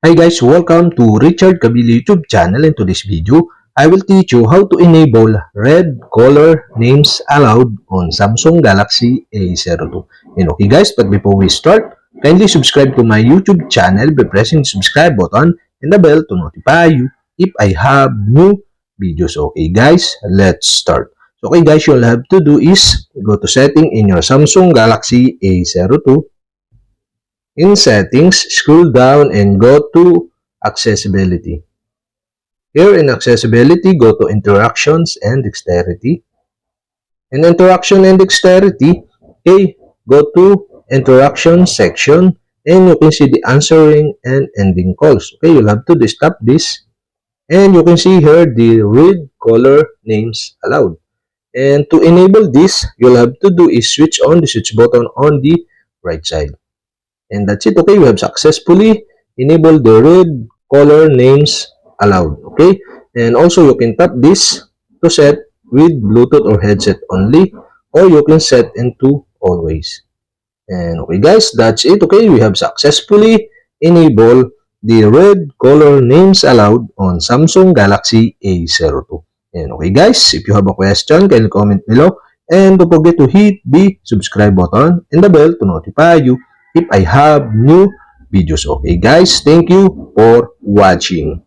Hi guys, welcome to Richard Cabile YouTube channel. In today's video, I will teach you how to enable red color names allowed on Samsung Galaxy A02. And okay guys, but before we start, kindly subscribe to my YouTube channel by pressing the subscribe button and the bell to notify you if I have new videos. Okay guys, let's start. So okay guys, you'll have to do is go to setting in your Samsung Galaxy A02. In settings, scroll down and go to accessibility. Here in accessibility, go to interactions and dexterity. In interaction and dexterity, okay, go to interaction section and you can see the answering and ending calls. Okay, you'll have to stop this and you can see here the red color names allowed. And to enable this, you'll have to do is switch on the switch button on the right side. And that's it. Okay, we have successfully enabled the red color names allowed. Okay, and also you can tap this to set with Bluetooth or headset only, or you can set into always. And okay guys, that's it. Okay, we have successfully enabled the red color names allowed on Samsung Galaxy A02. And okay guys, if you have a question, can you comment below, and don't forget to hit the subscribe button and the bell to notify you if I have new videos. Okay guys, thank you for watching.